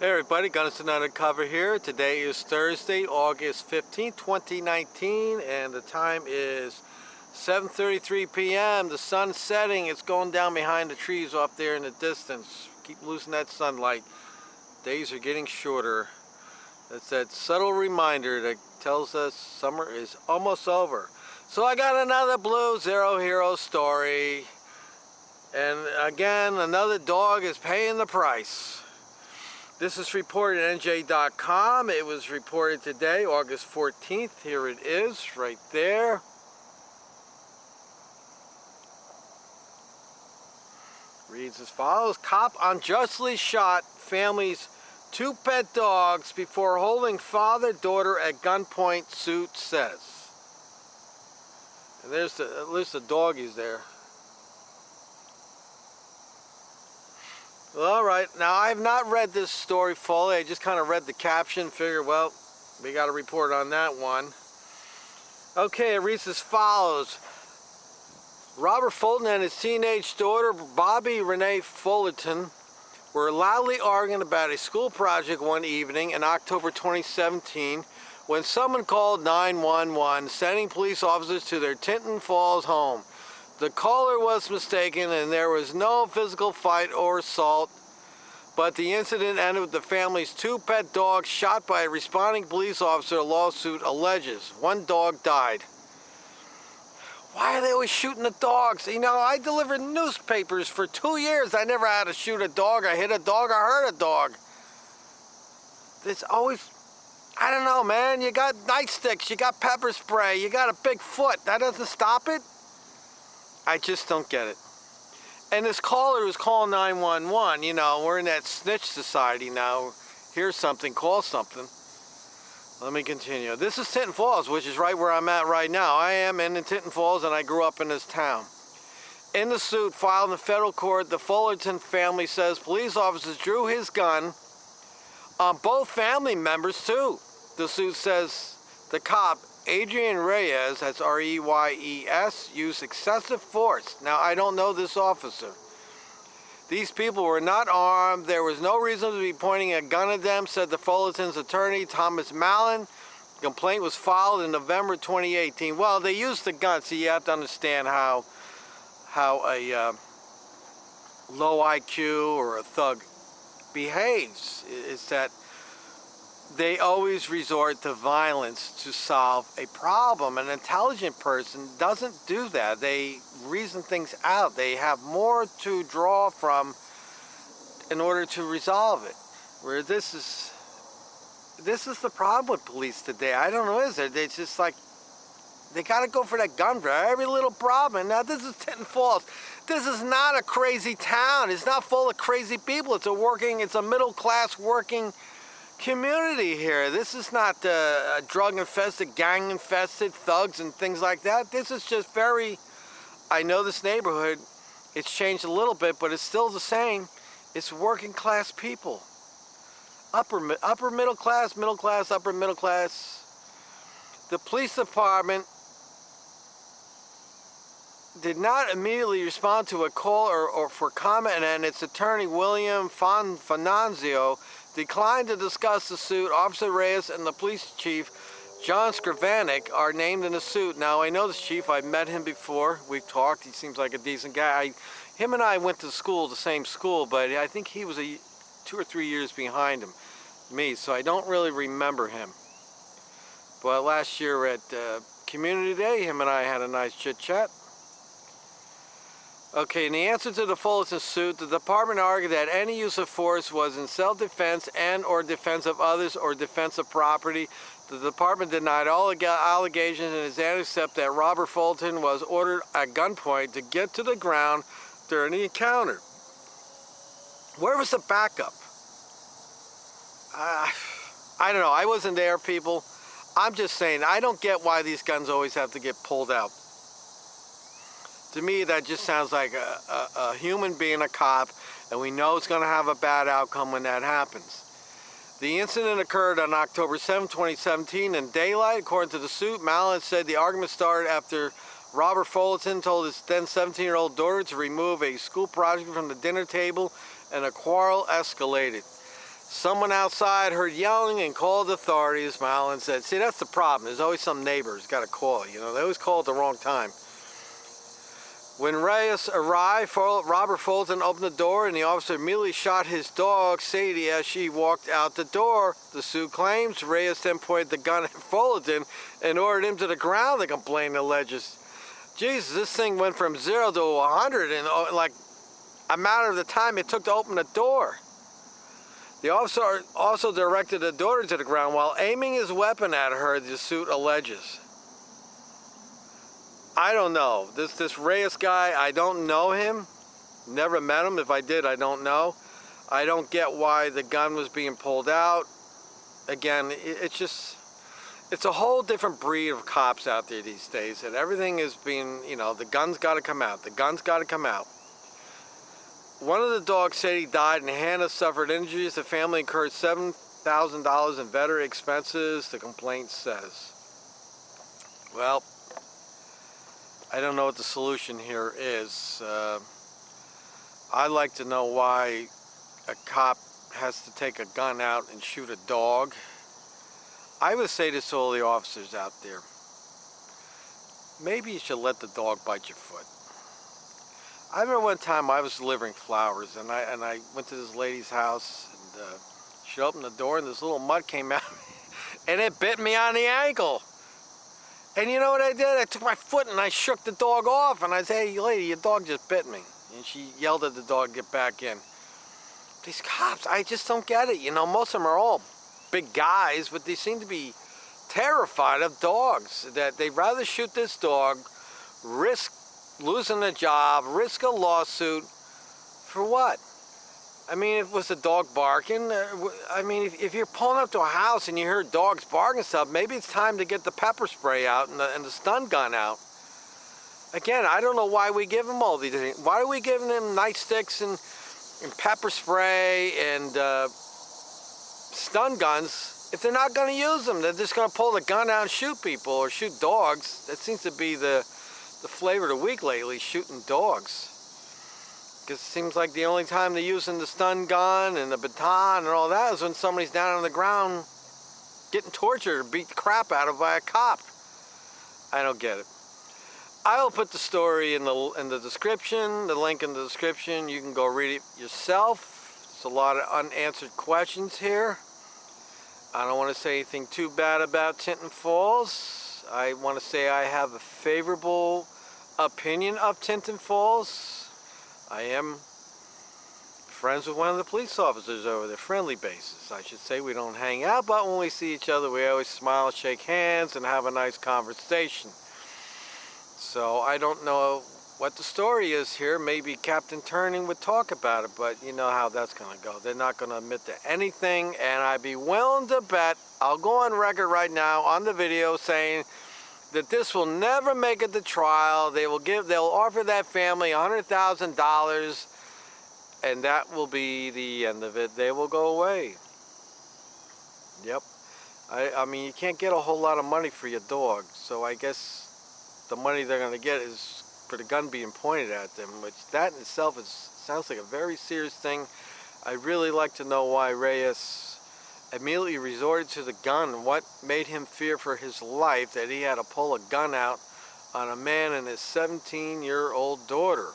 Hey everybody, Gunnison Undercover here. Today is Thursday, August 15th, 2019, and the time is 7:33 p.m. The sun's setting. It's going down behind the trees off there in the distance. Keep losing that sunlight. Days are getting shorter. That's that subtle reminder that tells us summer is almost over. So I got another Blue Zero Hero story. And again, another dog is paying the price. This is reported at NJ.com. It was reported today, August 14th. Here it is, right there. Reads as follows. Cop unjustly shot family's 2 pet dogs before holding father-daughter at gunpoint, suit says. And there's the list of doggies there. All right, now I have not read this story fully. I just kind of read the caption, figured, well, we got a report on that one. Okay, it reads as follows. Robert Fulton and his teenage daughter, Bobby Renee Fullerton, were loudly arguing about a school project one evening in October 2017 when someone called 911, sending police officers to their Tinton Falls home. The caller was mistaken and there was no physical fight or assault, but the incident ended with the family's 2 pet dogs shot by a responding police officer, a lawsuit alleges. 1 dog died. Why are they always shooting the dogs? You know, I delivered newspapers for 2 years. I never had to shoot a dog. I hit a dog. I hurt a dog. It's always, I don't know, man. You got nightsticks. You got pepper spray. You got a big foot. That doesn't stop it? I just don't get it. And this caller was calling 911. You know, we're in that snitch society now. Here's something, call something. Let me continue. This is Tinton Falls, which is right where I'm at right now. I am in Tinton Falls, and I grew up in this town. In the suit filed in the federal court, the Fullerton family says police officers drew his gun on both family members, too. The suit says the cop, Adrian Reyes, that's R-E-Y-E-S, used excessive force. Now, I don't know this officer. These people were not armed. There was no reason to be pointing a gun at them, said the Fullerton's attorney, Thomas Mallon. The complaint was filed in November 2018. Well, they used the gun. See, you have to understand how a low IQ or a thug behaves. It's that they always resort to violence to solve a problem. An intelligent person doesn't do that. They reason things out. They have more to draw from in order to resolve it. Where this is the problem with police today. I don't know, is it? It's just like, they gotta go for that gun for every little problem. And now this is Tinton Falls. This is not a crazy town. It's not full of crazy people. It's a middle-class working community here. This is not a drug-infested, gang-infested thugs and things like that. This is just very, I know this neighborhood, it's changed a little bit, but it's still the same. It's working-class people. Upper middle class, upper middle class. The police department did not immediately respond to a call or for comment, and its attorney, William Fonanzio, declined to discuss the suit. Officer Reyes and the police chief, John Skrivanik, are named in the suit. Now, I know this chief. I've met him before. We've talked. He seems like a decent guy. Him and I went to school, the same school, but I think he was 2 or 3 years behind me, so I don't really remember him. But last year at Community Day, him and I had a nice chit-chat. Okay, in the answer to the Fullerton suit, the department argued that any use of force was in self-defense and or defense of others or defense of property. The department denied all allegations in its answer except that Robert Fulton was ordered at gunpoint to get to the ground during the encounter. Where was the backup? I don't know. I wasn't there, people. I'm just saying, I don't get why these guns always have to get pulled out. To me, that just sounds like a human being a cop, and we know it's going to have a bad outcome when that happens. The incident occurred on October 7, 2017 in daylight. According to the suit, Mallon said the argument started after Robert Fullerton told his then 17-year-old daughter to remove a school project from the dinner table, and a quarrel escalated. Someone outside heard yelling and called authorities. Malin said, see, that's the problem. There's always some neighbors got to call. You know, they always call at the wrong time. When Reyes arrived, Robert Fulton opened the door and the officer immediately shot his dog, Sadie, as she walked out the door. The suit claims Reyes then pointed the gun at Fulton and ordered him to the ground, the complaint alleges. Jesus, this thing went from 0 to 100 in like a matter of the time it took to open the door. The officer also directed the daughter to the ground while aiming his weapon at her, the suit alleges. I don't know. This Reyes guy, I don't know him. Never met him. If I did, I don't know. I don't get why the gun was being pulled out. Again, it's a whole different breed of cops out there these days, and everything is being, you know, the gun's got to come out. The gun's got to come out. One of the dogs said he died and Hannah suffered injuries. The family incurred $7,000 in veterinary expenses, the complaint says. Well, I don't know what the solution here is. I'd like to know why a cop has to take a gun out and shoot a dog. I would say this to all the officers out there. Maybe you should let the dog bite your foot. I remember one time I was delivering flowers and I went to this lady's house and she opened the door and this little mutt came out and it bit me on the ankle. And you know what I did? I took my foot and I shook the dog off and I said, hey lady, your dog just bit me. And she yelled at the dog to get back in. These cops, I just don't get it. You know, most of them are all big guys, but they seem to be terrified of dogs. That they'd rather shoot this dog, risk losing a job, risk a lawsuit, for what? I mean, if it was a dog barking, I mean, if you're pulling up to a house and you hear dogs barking and stuff, maybe it's time to get the pepper spray out and the stun gun out. Again, I don't know why we give them all these things. Why are we giving them nightsticks and pepper spray and stun guns if they're not going to use them? They're just going to pull the gun out and shoot people or shoot dogs. That seems to be the flavor of the week lately, shooting dogs. Because it seems like the only time they're using the stun gun and the baton and all that is when somebody's down on the ground getting tortured or beat the crap out of by a cop. I don't get it. I'll put the story in the description, the link in the description. You can go read it yourself. There's a lot of unanswered questions here. I don't want to say anything too bad about Tinton Falls. I want to say I have a favorable opinion of Tinton Falls. I am friends with one of the police officers over there, friendly basis, I should say. We don't hang out, but when we see each other, we always smile, shake hands, and have a nice conversation. So I don't know what the story is here. Maybe Captain Turning would talk about it, but you know how that's going to go. They're not going to admit to anything, and I'd be willing to bet, I'll go on record right now on the video saying that this will never make it to trial. They'll offer that family $100,000, and that will be the end of it. They will go away. Yep. I mean, you can't get a whole lot of money for your dog, so I guess the money they're going to get is for the gun being pointed at them, which that in itself sounds like a very serious thing. I'd really like to know why Reyes immediately resorted to the gun. What made him fear for his life that he had to pull a gun out on a man and his 17-year-old daughter?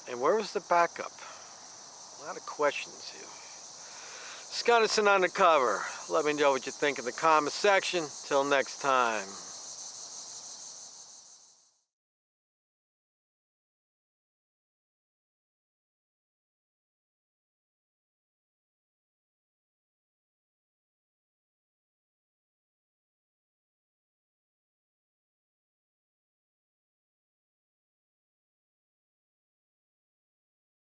And where was the backup? A lot of questions here. Scunison Undercover. Let me know what you think in the comment section. Till next time.